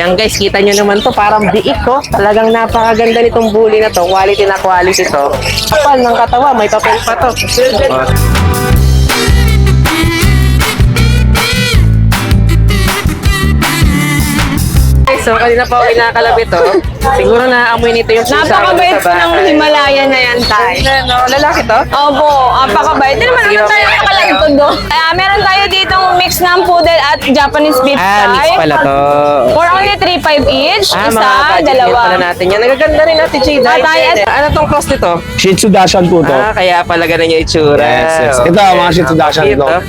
Ayan guys, kita nyo naman to, parang biik ko. Talagang napakaganda nitong bully na to. Quality na quality to. Kapal ng katawa, may papel pa to. So, kanina pa ako inakalapit to. Siguro naamoy nito yung pusa. Napakabait ng Himalayan na yan, tay. No, lalaki to? Opo, napakabait. Hindi naman naman tayo nakalagtod do. Meron tayo ditong mix ng poodle at Japanese beef, Mix tay. pala to. For only 3.5 each. Mga Isa, budget meal dalawa. pala natin yan. Nagaganda rin natin, Jade. Ano tong cross nito? Shih Tzu Dachshund po to. Kaya pala ganun yung itsura. Yes. Ito, mga Shih Tzu Dachshund Cute, to. oh.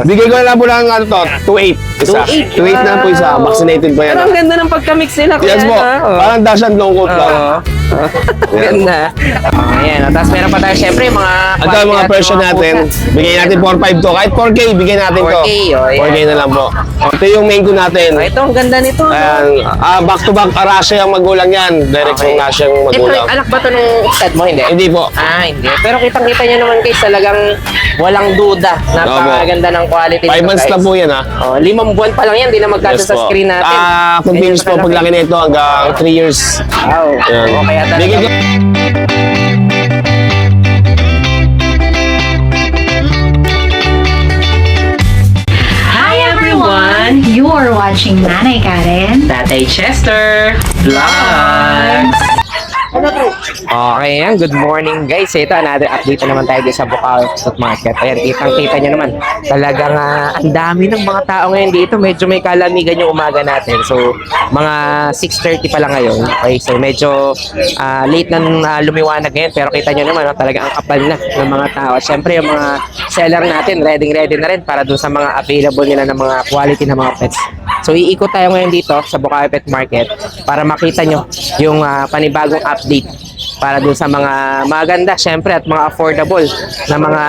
Bigay ko na lang po ng ano to, 2.8. Isa. 2.8 na po isa. Vaccinated po yan. Pero ang ganda ng pagka-mix nila. Yes po. Parang Dachshund long coat lang. Ganda. Ayan. Tapos meron pa tayo syempre mga... Ito yung mga version natin. Bigay natin 4.5 to. Kahit 4K, bigay natin to. 4K, oh, yeah. 4K na lang po. Ito yung main ko natin. Ito, ang ganda nito. Ayan. Back to back, Arasha yung magulang yan. Direct from Russia yung magulang. Anak ba ito ng stud mo? Hindi? Hindi po. Hindi. Pero kitang-kita nyo naman guys, talagang walang duda. Napakaganda ng quality 5 months lang po yan ha. 5 buwan pa lang yan, hindi na magkado sa po. screen natin. Continuous po paglaki nito hanggang 3 years. Wow. Ayan. O, kaya talaga. Bigay ko. Hi everyone! You are watching Nanay Karen. Tatay Chester Vlogs! Okay, yan. Good morning guys. Ito, another update na naman tayo dito sa Bukawi Food Market. Ayan, kitang-kita nyo naman. Talagang ang dami ng mga tao ngayon dito. Medyo may kalamigan yung umaga natin. So, mga 6:30 pa lang ngayon. Okay, so medyo late na lumiwanag ngayon. Pero kita nyo naman, talagang ang kapal na ng mga tao. Siyempre, yung mga seller natin, ready na rin para dun sa mga available nila ng mga quality na mga pets. So, iikot tayo ngayon dito sa Bukawi Pet Market para makita nyo yung panibagong update para dun sa mga maganda syempre at mga affordable na mga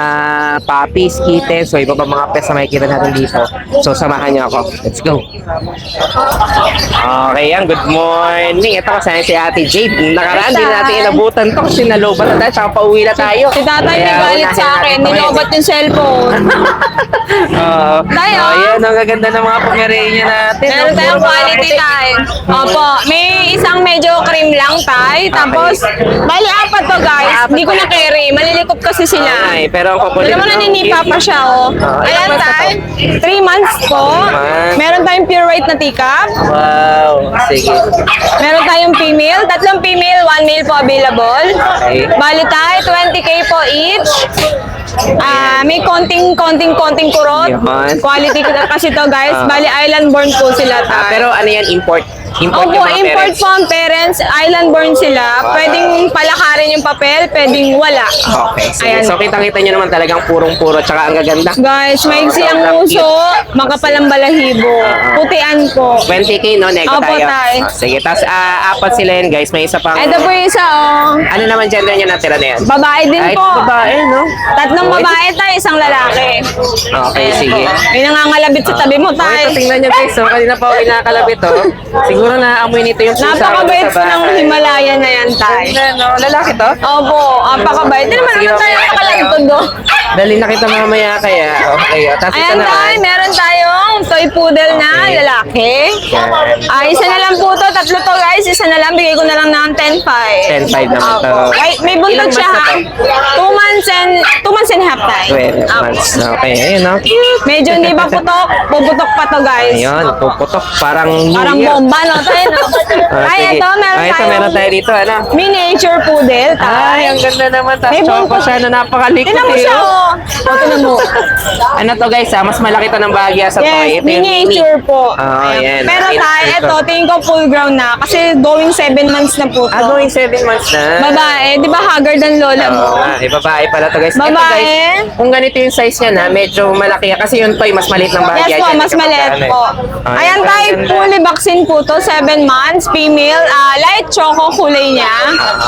puppies, kittens, so iba pa mga pets na makikita natin dito. So samahan niyo ako. Let's go. Okay, yan. Good morning. Ito kasi si Ate Jade. Nakaraan din natin inabutan to kasi nalobat na tayo tsaka pauwi na tayo. Si tatay may Kaya galit unahin sa akin. natin to ngayon. Nilobat yung cellphone. Tayo. Ayan, ang gaganda ng mga pomerania natin. Meron tayong quality, tay. Opo. May isang medyo cream lang, tay. Tapos, bali apat to, guys. Hindi ko na carry. Malilikot kasi sila. Ay, pero ang kukulit. Alam mo, naninipa pa siya, oh. Ayan, ilang months na tay. 3 months po. months. Meron tayong pure white na teacup. Wow. Sige. Meron tayong female. 3 female, 1 male po available. Okay. Bali tayo, 20K po each. May konting kurot. Yaman. Quality ko kasi to, guys. Bali island born po sila tayo. Pero ano yan, import? Import Opo, yung mga import parents? po ang parents. Island born sila. Pwedeng palakarin yung papel, pwedeng wala. Okay. Sige. Ayan. So, kitang-kita nyo naman talagang purong-puro tsaka ang gaganda. Guys, maigsi ang uso, makapal ang balahibo. Putian po. 20K, no? Nego Opo, tayo. tay. Sige. Tapos, apat sila yun, guys. May isa pang... Ito po yung isa, oh. Ano naman gender niya natira na yan? Babae din Ay, po. babae, no? 3 babae tayo, isang lalaki. Okay, Ayan sige. po. May nangangalabit sa tabi mo, Oh, tay. ito, tingnan nyo, guys. So, kanina pa ako inakalapit, oh. Siguro naamoy nito yung pusa. Napakabait sa ng bahay. Himalayan na yan, tay. No, lalaki to? Opo, napakabait. Hindi naman naman tayo nakalagtod do. Dali na kita mamaya kaya. Okay. Tapos ito Ayan, tay, naman. meron tayong toy poodle na Okay. lalaki. Yan. Isa na lang po to, 3 to, guys. Isa na lang, bigay ko na lang ng 10.5. 10.5 naman to. Opo. Ay, may buntot Ilang siya, months ha? na 2 months and a half, tay. 12 Opo. months. Okay, ayun, no? Medyo hindi ba putok? Puputok pa to, guys. Ayun, puputok. Parang New Parang Year. bomba, no? Tayo, no? Ay, Sige. ito, meron Ito, tayong meron tayo dito, ano? miniature poodle, tay. Ay, ang ganda naman. Tapos May choco buntot. siya na napakalikot. Tingnan mo eh, siya, oh. oh. Tingnan mo. Ano to, guys, Mas malaki to ng bahagya sa toy. Yes, Ito yung miniature po. Oh, Ayan. yan. Pero tayo, ito, tingin ko full ground na. Kasi going 7 months na po to. Going 7 months na. Babae, di ba haggard ang lola mo? Babae pala to, guys. Ito, Babae. guys, kung ganito yung size niya na, medyo malaki. Kasi yung toy, mas maliit ng bahagya. Yes po, Yan, mas kapag maliit ano, eh. po. Oh, Ayan yan, tayo, ang ganda. fully vaccine po to, 7 months, female, light choco kulay niya.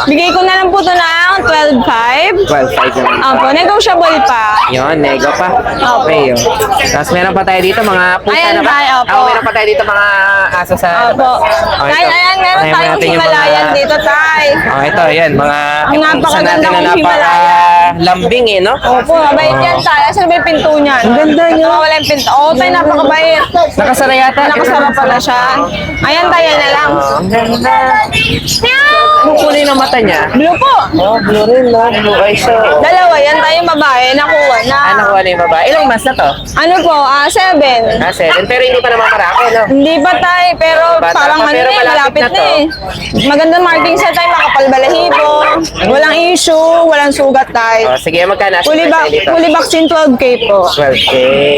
Bigay ko na lang po to ng 12.5. 12.5 naman. Opo, negotiable pa. Yun, nego pa. Okay, yun. Tapos meron pa tayo dito mga pusa Ayan na ba? tayo, opo. Meron pa tayo dito mga aso sa Opo. labas. Tay, ito. ayan, meron Ayan, tayong natin yung Himalayan mga- dito, tay. Ito, yan. Mga Ang pusa napakaganda natin na kong Himalayan. lambing eh, no? Opo, mabait yan tayo. Asan ba yung pinto niyan? Ang ganda niyo. Wala yung pinto. Oo, tayo napakabait. Nakasara yata. Nakasama pala siya. Ayan tayo na lang. Ang ganda. Meow! Anong kulay ng mata niya? Blue po. Oh, blue rin, no? Blue eyes, so. Dalawa yan tayo babae. Nakuha na. Nakuha na yung babae. Ilang months na to? Ano po? 7. 7. Pero hindi pa naman marami, no? Hindi pa tayo, pero Bata parang pa, ano pero eh, malapit malapit na na to. eh. Magandang marking sa tayo, makapal balahibo. Walang issue, walang sugat tayo. Oh, sige, magkano? Fully vaccine 12K po. 12K.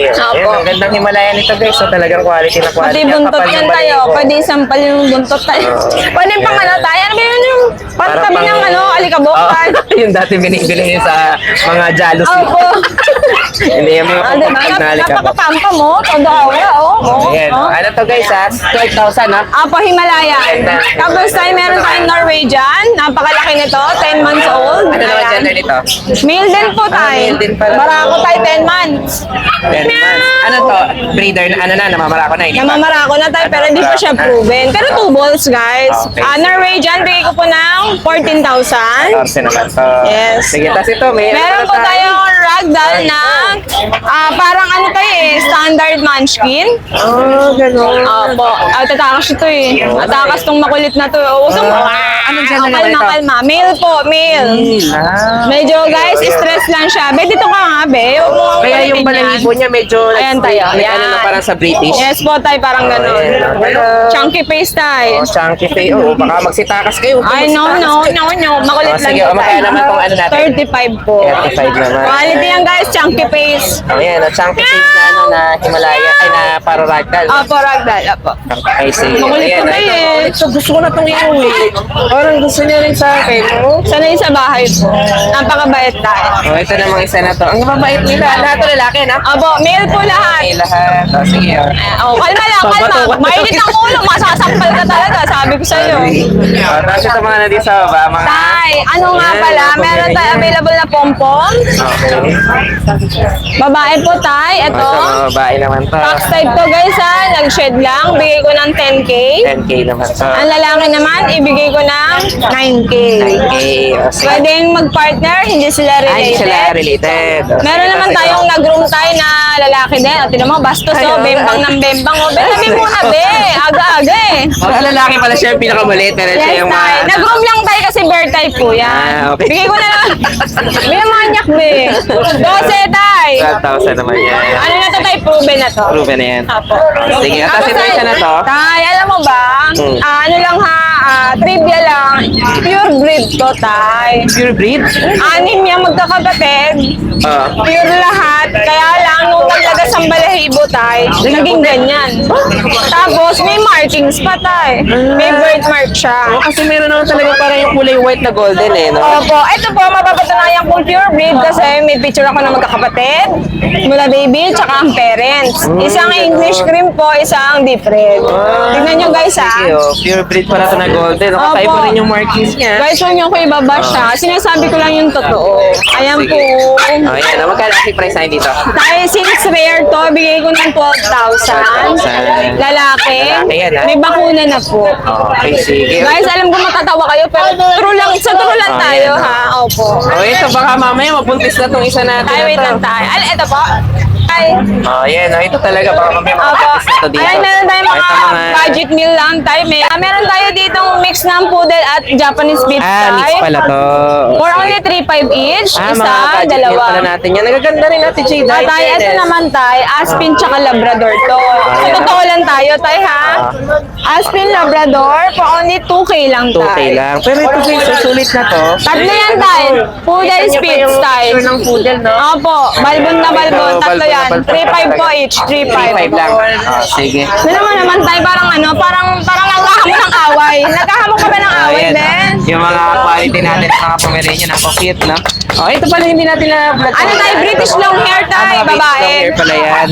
Opo. Ang gandang Himalayan nito, guys. So, talagang quality na quality. Pati Ang buntot kapal yan ng tayo. balahibo. Pwede isampal yung buntot tayo. Pwede pang ano tayo. Ano ba yun yung Parang patabi ng pang- ano, alikabok Oo, tayo. yung dati binibili niyo sa mga jalos. Opo. Hindi yung mga Ah, diba? kapag nalikabok. Napakapampa mo. Todo aura, oh. Ayan. Oh. Ano to, guys, ha? 12,000, ha? Apo Himalayan. Tapos tayo meron tayong Norwegian. Napakalaki nito. 10 months old. Ano naman Ayan. gender nito? Male din po tayo. male din pala. Barako tayo 10 months. 10 months. Ano to? Breeder na, ano na, namamarako na, hindi pa? Namamarako na tayo pero hindi pa siya proven. Pero 2 balls guys. Okay. Norwegian, bigay ko po ng 14,000. 14 naman to. Yes. Sige, tapos ito, Meron po tayong ragdoll na parang ano tayo eh, standard munchkin. Oh, gano'n. Opo. Tatakas ito eh. Tatakas tong makulit na to. Usong Anong gender naman ito? kalma. Male po, male. Medyo guys, stress lang siya. Be, dito ka nga, be. Huwag mo akong Kaya yung kulitin yan. balahibo niya medyo Ayan tayo. like, ano Ayan. na parang sa British. Yes po tayo, parang gano'n. Ayan. Hello. Chunky face tayo. Oh, chunky face. Oh, baka magsitakas kayo. Ay, no. Makulit lang Sige, po magkano naman tong ano natin? 35 po. 35 naman. Quality yan guys, chunky face. Ayan, oh, chunky face na ano na Himalaya, ay na paro ragdoll. Opo, ragdoll. Opo. Ay, sige. Makulit Ayan, ko na ito. eh. Ito, gusto ko na itong iuwi. Parang gusto niya rin sa akin. Oh. Sanay sa bahay po. Napakabait tayo. Oh, ito namang isa na to. Ang mabait nila. Lahat to lalaki, na? Opo, male po lahat. Ay, lahat. Oh, sige. Oh. Kalma lang, kalma. Bato. Mainit ang ulo, masasampal ka talaga. Sabi ko sa'yo. Oh, tapos ito mga na din sa baba, mga... Tay, ano nga Ayan, pala, mga meron tayo Pomeranian. available na pompom. Okay. Babae po tay, Oh, ito. sa mga babae naman to. Tax type to guys ha, nag-shed lang, bigay ko ng 10K. 10K naman to. Ang lalaki naman, ibigay ko ng 9K. 9K. Oh, sige. Pwedeng mag-partner, hindi sila Ay, related. sila related. Oh, Meron sige, naman tapos tayong ito. nag-room tayo na lalaki din. O, tinan mo, bastos Ay, o, oh. bembang ng bembang o. Sabi muna, be. Aga-aga eh. Oh, sa lalaki pala siya yung pinakamulit. Pero siya Yes, yung tay. mga... Nag-room lang tayo kasi bear type po yan. Ah, okay. Bigay ko na lang. Binamanyak, be. 12, tay. 12,000 naman yan. Ano na to, tay? Proven na to. Proven na yan. Apo. Sige, tapos ito isa na to. Tay, alam mo ba? Ano lang ha, trivia lang. Pure breed to, tay. Pure breed? 6 yan magkakapatid. Oh. Pure lahat. Kaya lang, nung naglagas ang balahibo, tay, naging ganyan. Tapos, may markings pa, tay. May birthmark siya. Kasi meron naman talaga parang yung kulay white na golden eh, no? Opo, ito po, mapapatunayan kong pure breed kasi may picture ako ng magkakapatid, mula baby, tsaka ang parents. Isang English cream po, isang deep red. Tignan nyo guys ha. Sige, oh, pure breed pala ito na golden. Opo. Kakaiba rin yung markings niya. Guys, huwag nyo ko ibaba siya. Sinasabi ko lang yung totoo. Ayan Sige. po. Oh, yan. Magkano ang price na dito? Tayo, since rare to, bigay ko ng 12,000. 12,000. Lalaki. Lalaki yan, ha? May bakuna na po. Okay, sige. Guys, alam ko matatawa kayo, pero true lang, sa true lang Oh, tayo yan, ha. Opo. Oh, ito baka mamaya mabuntis na tong isa natin. Ay, wait na to. lang tayo. Ito po. Ay. Oh, yan. Oh, ito talaga baka mamaya Opo. mabuntis na to dito. Ayan, meron tayong mga Ito budget meal lang tayo. Meron tayo ditong mix ng poodle at Japanese Spitz mix tayo. pala to. For Sige. only 3.5 each. Ah, Isa, mga budget meal dalawa. pala natin yan. Nagaganda rin natin, Jade. Ah, tayo, ito naman tayo, Aspin tsaka Labrador to. So, yan. totoo lang tayo, tayo ha. Aspin Labrador, for only 2K lang 2K tayo. lang. Pero ito guys, susulit na to. Tatlo yan tayo. Poodle Spitz tayo. ng poodle, no? Opo, balbon na balbon. Ito, Tatlo balbon na yan. balbon 3.5 po each. 3.5 lang. Oh, sige. Ano naman tayo, parang naghahamon ng away. Naghahamon ka ba ng away, Ayan, Ben? yung mga quality natin ng mga Pomeranian, napaka-cute, no? Oh, ito pala hindi natin na vlog. Ano tayo, British long hair tayo, British babae. long hair pala yan.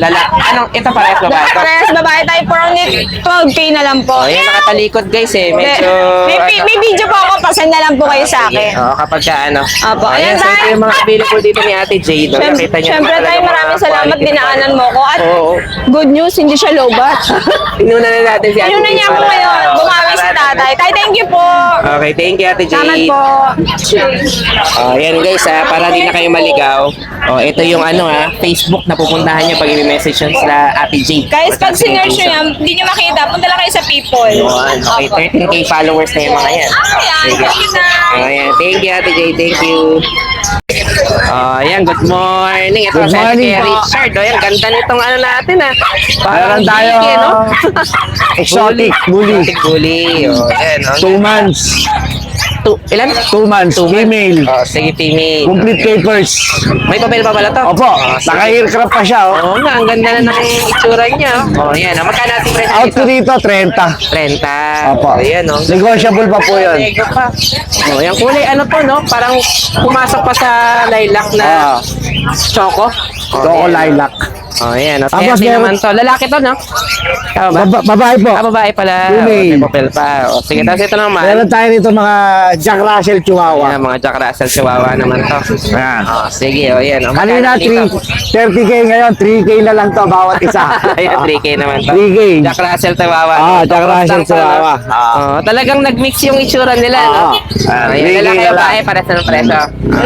Anong, ito parehas babae to? Press, babae tayo, for only 12K na lang po. Oh, yan, nakatalikod guys eh. Medyo... May video po ako, pasend na lang po kayo sa Sige, akin. oh, kapag ka ano. Opo, Ayan, ayan so ito tayo. yung mga available dito ni Ate Jade. Oh, nakita niyo Siyempre naman tayo, talaga maraming mga salamat, quality na dinaanan quality. mo ko. At Oo. good news, hindi siya lobat. Inuna na natin si Ate Inuna Jade niya ako para- ngayon, bumawi si para- tatay. Tay, thank you po. Okay, thank you Ate Jade. Salamat po. Yan guys, para di na kayo maligaw. Ito yung Facebook na pupuntahan nyo pag i-message nyo sa Ate Jade. Guys, pag sinerch nyo yan, hindi nyo makita, punta lang kayo sa people. Yun. Okay, 13K followers na yung mga yan. Ayan, Sige. thank you na. Ayan, thank you Ate Jade, thank you. Ayan, good morning. Ito Good si Ate morning po. Richard. Ayan, ganda nitong natin Meron tayo, bigay, no? exotic bully. Exotic bully. Ayan, 2 months. Ilan? 2 months. Female. Sige, female. Complete papers. May papel pa pala to? Opo. Sige. Naka-aircraft pa siya. Oo nga, ang ganda na ng itsura niya. Ayan. Magkano natin presyo Out ko dito, 30. 30. Opo. Ayan, no? Negotiable pa po yun. Nego pa. Yung kulay no? Parang pumasok pa sa lilac na choco. Choco lilac. Ayan. Tapos Tapos naman meron- to. Lalaki to, no? Tama ba? Babae po. Babae pala. Female. May papel pa. Sige, tapos ito naman. Meron tayo dito mga Jack Russell Chihuahua. Ayan, mga Jack Russell Chihuahua naman to. Ayan. Sige, ayan. Kanina, Magkano dito? 30K ngayon, 3K na lang to bawat isa. Ayan, 3K naman to. 3K. Jack Russell Chihuahua. Jack Russell Chihuahua. Talagang nag-mix yung itsura nila, no? Ayan, 3K lalaki na yung lang. bae para sa presyo.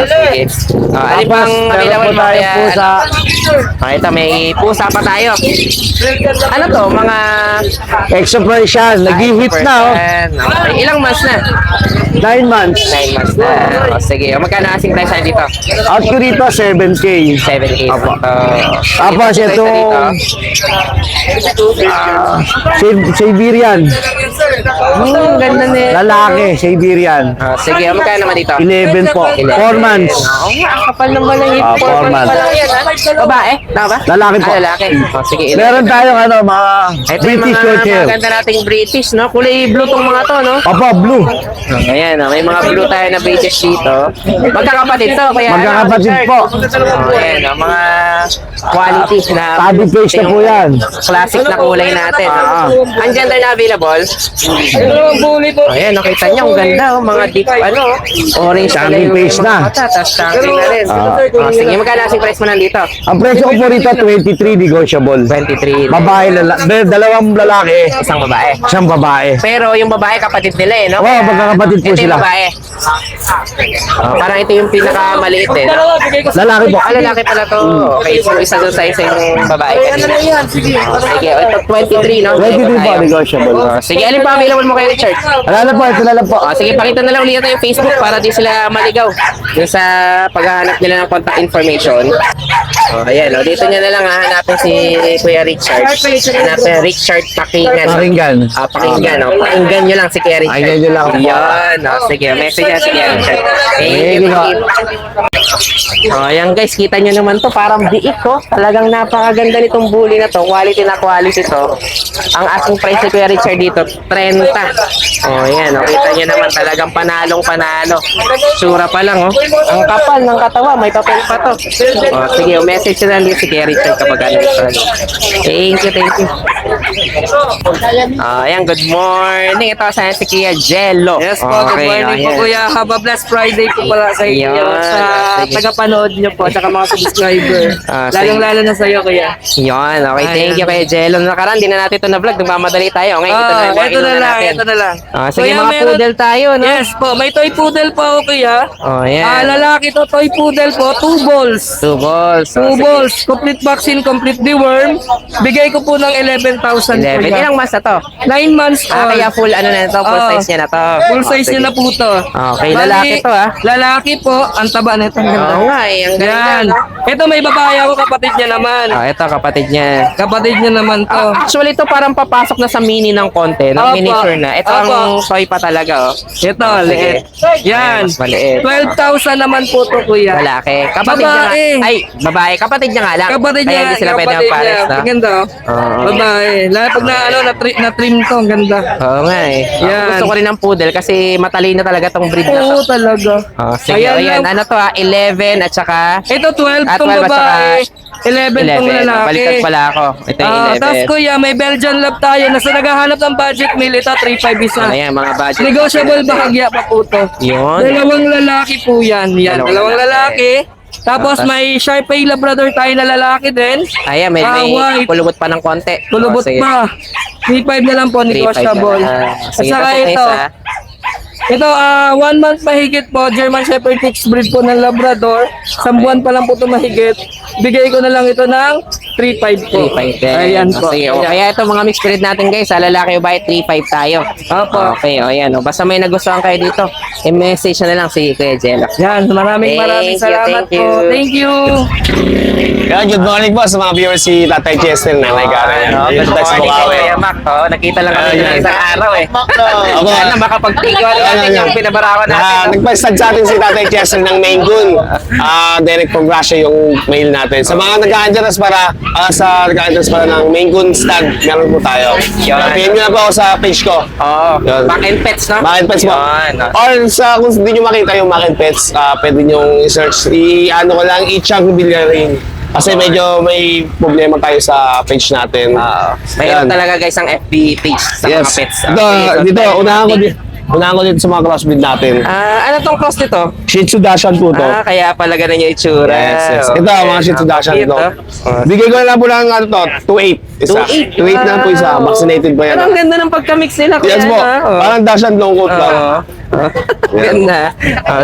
Sige. Ano pang available mo kaya? pusa. Ito, may pusa pa tayo. Ano to? Mga... Exo Persian, nag-hit na oh. Okay. Ilang months na? 9 months. 9 months na. Sige. Magkano asing price na dito? Out ko dito, 7K. 7K. Apo. Ito, Tapos dito. itong Siberian. Ganda na. Lalaki, Siberian. Sige. Magkano naman dito? 11 po. 4 months. Oo nga, kapal ng balang yung 4 4 months months. pa lang yan. Babae? Tama ba? Lalaki po. Lalaki. Sige. Meron tayong mga Ito yung British short hair. maganda nating British, no? Kulay blue tong mga to, no? Opo, blue. Ayan, may mga blue tayo na British dito. Magkakapatid to, kaya... Magkakapatid po. Ayan, mga quality na... Tabi face na po yan. Classic na kulay natin. Ang gender na available? Ayan, nakita niyo, ang ganda, mga deep, orange Chunky yung face mga na. mata, tapos chunky na rin. Sige, magkano asing price mo nandito? Ang presyo ko po rito, 23 negotiable. 23. Babae, dalawang lalaki, Isang babae. isang babae. Pero yung babae kapatid nila no? Oo, magkakapatid po Ito yung sila. babae. Parang ito yung pinakamaliit no? Lalaki po. Lalaki pala to. Okay, so isa doon sa isa yung babae kanina. Sige, ito 23 no? 23 po, negotiable. Sige, alin pa available mo kay Richard? Wala na po, ito na lang po. Sige, pakita na lang ulit natin yung Facebook para di sila maligaw. Yung sa paghahanap nila ng contact information. Ayan, dito nyo na lang hahanapin si Kuya Richard. Hanapin Richard Pakingan. Pakinggan. Pakinggan, pakinggan nyo lang si Kuya Richard. Pakinggan nyo lang po. Yan, sige, message na si Kuya Richard. Thank you. Ayan guys, kita nyo naman to, parang biik Talagang napakaganda nitong bully na to. Quality na quality to. Ang asking price ni Kuya Richard dito, 30. Ayan, kita nyo naman talagang panalong panalo. Sura pa lang Ang kapal ng katawa, may papel pa to. Sige, message na lang din si Kuya Richard kapag ano ito. Thank you, thank you. Ayan, good morning. Ito sa si Kuya Jello. Yes po, good morning po kuya. Have a blessed Friday po pala sa inyo. Yan, Sa sige. tagapanood nyo po, saka mga subscriber. Sige. Lalong-lalo na sa'yo kuya. Yan, okay. Thank you Kuya Jello. Nakaraan, di na natin ito na vlog. Nagmamadali tayo. Ngayon, ito na lang. ito na lang, natin. ito na lang. Sige, Kuya, mga poodle tayo, no? Yes po, may toy poodle po ako kuya. Yan. Lalaki to, toy poodle po, 2 balls. 2 balls. 2 balls, complete vaccine, complete deworm. Bigay ko po ng 11,000 11. kuya. Ilang months na to? 9 months old. Kaya full ano na to, full size niya na to. Full size sige. niya na po to. Okay, lalaki to, Lalaki po, ang taba nito. Oo nga ang ganda. Yan. Ito may babae ako, kapatid niya naman. Ito kapatid niya. Kapatid niya naman to. Actually, ito parang papasok na sa mini ng konti, ng Opo. miniature na. Ito ang Opo. toy pa talaga, Ito, sige. liit. Yan. Mas maliit. 12,000 naman po to, kuya. Lalaki. Kapatid niya nga. Babae. Ay, babae. Kapatid niya nga lang. Kapatid niya, Kaya hindi sila pwede kapatid magpares niya. na. Ang ganda, oh. Oo. Babae. Lalo pag na-trim to, ang ganda. Oo nga Yan. Gusto ko rin ng poodle kasi matalino talaga tong breed na to. Oo, talaga. Sige, ayan. lang. Ano to 11 at saka... Ito, 12 tong 12 at saka babae. 11 tong 11. lalaki. Baliktad pala ako. Ito yung 11. Tapos kuya, may Belgian lab tayo. Nasa naghahanap ng budget meal. Ito, 3,500 isa. Ayan, mga budget. Negotiable bahagya pa po to. Yun. Dalawang lalaki po yan. Dalawang lalaki. Tapos may Sharpei Labrador tayo na lalaki din. Ayan, may white. kulubot pa ng konti. Kulubot Sige. pa. 3,500 na lang po, 3,500 negotiable. na lang. At Sige, saka tapos ito, isa. Ito, 1 month mahigit po, German Shepherd mixed breed po ng Labrador. 1 buwan pa lang po ito mahigit. Bigay ko na lang ito ng 3.5 po. 3.5 din. Ayan po. Sige, o, kaya ito mga mixed breed natin guys, sa lalaki o bahay, 3.5 tayo. Opo. Okay, o yan. O, basta may nagustuhan kayo dito, i-message na lang si Kuya Jello. Yan, maraming Thank you, salamat thank you. po. Thank you. Yan, good morning po sa mga viewers si Tatay Chester, Nanay Karen. Good Dito tayo sa morning, Bukawi. Kuya Mac. O, nakita lang kami Ayan. sa isang araw eh. Ako, Sana makapagtigaw natin yung pinabarawan natin. nagpa-stud sa atin si Tatay Chester ng Maine Coon. Direct from Russia yung mail natin. Sa mga nag-a-address para ng Maine Coon stud, meron po tayo. Yun. PM nyo na po ako sa page ko. Oo. Yun. Back and pets, no? Makin Pets po. Yun. Or sa kung hindi nyo makita yung Makin Pets, pwede nyo i-search, i-ano ko lang, i-chunk Villarin. Kasi medyo may problema tayo sa page natin. Mayroon Yan. talaga guys ang FB page sa mga pets. Ito, dito, unahan ko dito sa mga crossbreed natin. Ano tong cross nito? Shih Tzu Dachshund po to. Kaya pala ganun yung itsura. Yes. Ito, mga Shih Tzu Dachshund Cute, ito. oh. Bigay ko na lang po lang ano to, 2.8 isa. 2.8. 2.8 na po isa. Vaccinated pa yan. Pero ang ganda ng pagka-mix nila. Yes po. Parang Dachshund long coat lang. Ganda.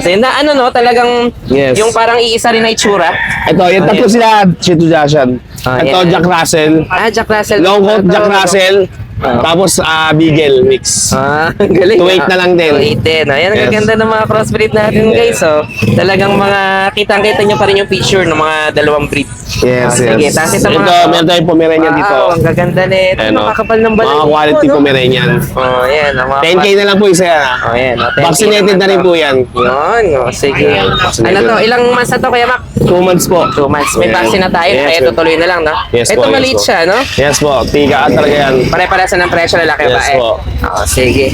So, na ano no, talagang Yes. yung parang iisa rin na itsura. Ito, yung tatlo sila Shih Tzu Dachshund. Ito, yan. Jack Russell. Jack Russell. Long coat Jack Russell. Tapos Beagle mix. Galing. 2.8 na lang din. 2.8 din. Ayan, ang Yes. gaganda ng mga crossbreed natin guys. So, talagang mga kitang-kita nyo pa rin yung picture ng mga dalawang breed. Yes, Sige, yes. tapos ito Ito, mga... meron tayong Pomeranian dito. Wow, ang gaganda nito. Ayan, oh. Makakapal ng balay. Mga quality no? Pomeranian. Oh, yan. Ang mga 10K na lang po isa yan. Oh, yan. Oh, 10K Vaccinated naman na rin to. po yan. Yun. Oh, sige. Vaccinated. Ano to? Ilang months na to, Kuya Mac? 2 months po. 2 months. May Yes. vaccine na tayo. Yes, Kaya yes. tutuloy na lang, no? Yes Ito po, yes maliit po. siya, no? Yes po, tigaan talaga yan. Pare-parasa ng presyo lalaki Yes ba eh? po. Oh, sige.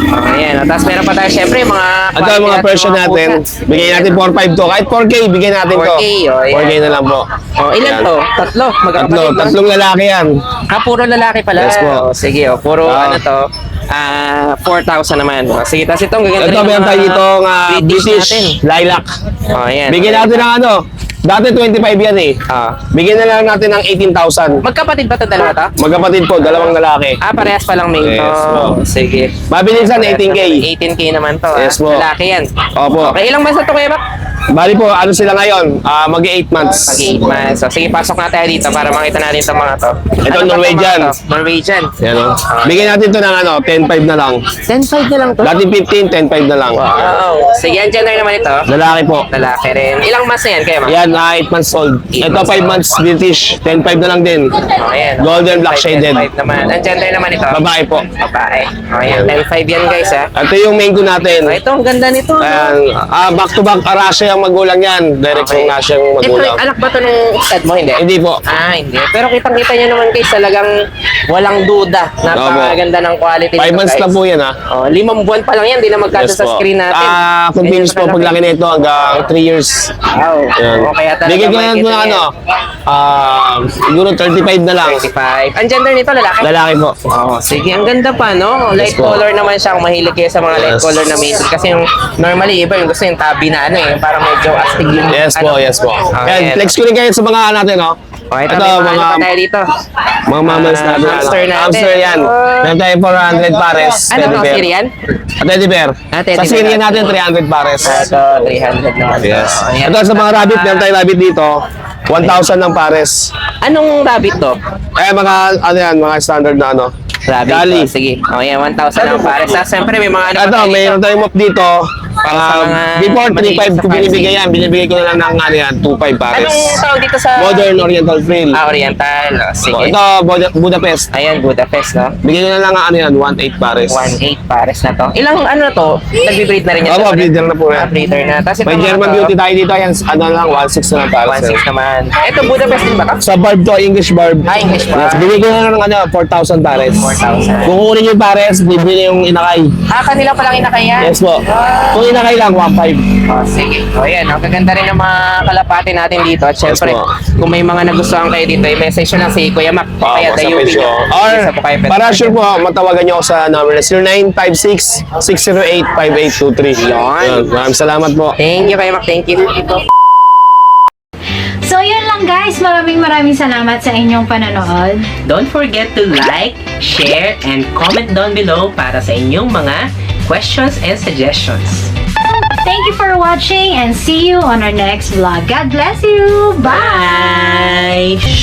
Oh, ayan. Tapos meron pa tayo syempre yung mga... Ito ang mga version natin. Bigay natin 4.5 to. Kahit 4K, bigay natin to. 4K, oh, yan. 4K na lang po. Oh, ilan Ayan. to? Tatlo. Magkakapatid lang. Tatlong lalaki yan. Puro lalaki pala. Yes po. Oh, sige, oh. Puro Ah. ano to? 4,000 naman. Oh, sige, tapos itong gaganda Ito, rin meron yung tayo mga dito British natin. Lilac. Oh, ayan. Bigyan natin ng ano. Dati 25 yan eh. Bigyan na lang natin ng 18,000. Magkapatid ba ito dalawa to? Magkapatid po, dalawang lalaki. Parehas pa lang main to. Yes, po. Sige. Mabilisan, 18K. 18K naman to. Yes, po. Lalaki yan. Opo. Okay, ilang months na to Kuya Mac? Bali po, ano sila ngayon? Mag-8 months. Pag 8 months. So, sige, pasok na tayo dito para makita natin itong mga to. Ito, Ano ba Norwegian. itong mga to? Norwegian. Yan o. Bigyan natin to ng ano, 10.5 na lang. 10.5 na lang to. Dati 15, 10.5 na lang. Wow. Sige, ang gender naman ito. Lalaki po. Lalaki rin. Ilang months na yan Kuya Mac? Yan, 8 months old. Ito, 5 months British. 10.5 na lang din. Oh, ayan. Golden black shaded. 10.5 naman. Ang gender naman ito? Babae po. Babae. Oh, ayan. 10.5 yan guys ha. Ito yung main ko natin. Oh, ito, ang ganda nito. no? Ayan, back to back Russia ang magulang yan. Direct from Russia yung Different, magulang. anak ba ito ng stud mo? Hindi. Hindi po. Hindi. Pero kitang-kita nyo naman guys, talagang walang duda. Napakaganda ng quality 5 months guys. lang po yan ha. Oh, 5 buwan pa lang yan, di na magkado sa po. screen natin. Continuous po paglaki nito hanggang 3 years. Wow. Yan. Oh, kaya talaga Bigyan ko na makikita ng ano, yan. siguro 35 na lang. 35. Ang gender nito, lalaki? Lalaki po. Oh, sige, ang ganda pa, no? Light Yes po. color naman siya kung mahilig kayo sa mga light Yes. color na maple. Kasi yung normally, iba yung gusto yung tabi na ano eh, yung parang medyo astig yung Yes po, ano. yes po. Oh, Yan, ayan. flex ko rin kayo sa mga natin, no? Oh, ito, may mga ano pa tayo dito. mga mammals natin. Hamster natin. Hamster yan. Meron tayo 400 pares. Ano to, Syrian? Teddy bear. Teddy Sa bear. Syrian natin, 300 pares. Ito, 300 naman. Yes. Oh, ayan. Ito sa mga rabbit, meron tayo rabbit dito. 1,000 ng pares. Anong rabbit to? Mga, ano yan, mga standard na ano. Rabbit. Gali. Oh, sige. Oh, yan, 1,000 ang pares. Siyempre, may mga ano pa Ito, tayo mayroon tayong mop dito. Para sa mga Before maliliit 3.5 sa ko binibigay fancy. yan. Binibigay ko na lang ng ano yan, 2.5 pares. Anong tawag dito sa... Modern Oriental Frill. Oriental. Oh, sige. Ito, Budapest. Ayan, Budapest, no? Bigay ko na lang ng ano yan, 1.8 pares. 1.8 pares na to. Ilang ano to? Nagbe-breed na rin yan. Opo, breeder na po yan. Breeder na. Tapos ito May mga German to, Beauty tayo dito. Yan, ano lang, 1.6 na lang pares. 1.6 naman. Ito, Budapest din ba to? Sa barb to, English barb. English barb. Yes, bigay ko na lang ng ano, 4,000 pares. 4,000. Kung kukunin yung pares, bibili yung inakay. Kanila palang inakayan. Yes po. Kung inakay lang, 1.5. Oh, sige. O yan, ang gaganda rin ng mga kalapati natin dito. At syempre, Yes po. kung may mga nagustuhan kayo dito, i-message nyo lang si Kuya Mac. O kaya Sa dayuin page nyo. ko. Or, Sa Bukay Pet para Market. sure po, matawagan nyo ako sa number na 0956-608-5823. Yun. Maraming salamat po. Thank you, Kuya Mac. Thank you. So, yun lang guys. Maraming salamat sa inyong panonood. Don't forget to like, share, and comment down below para sa inyong mga questions and suggestions. Thank you for watching and see you on our next vlog. God bless you. Bye! Bye!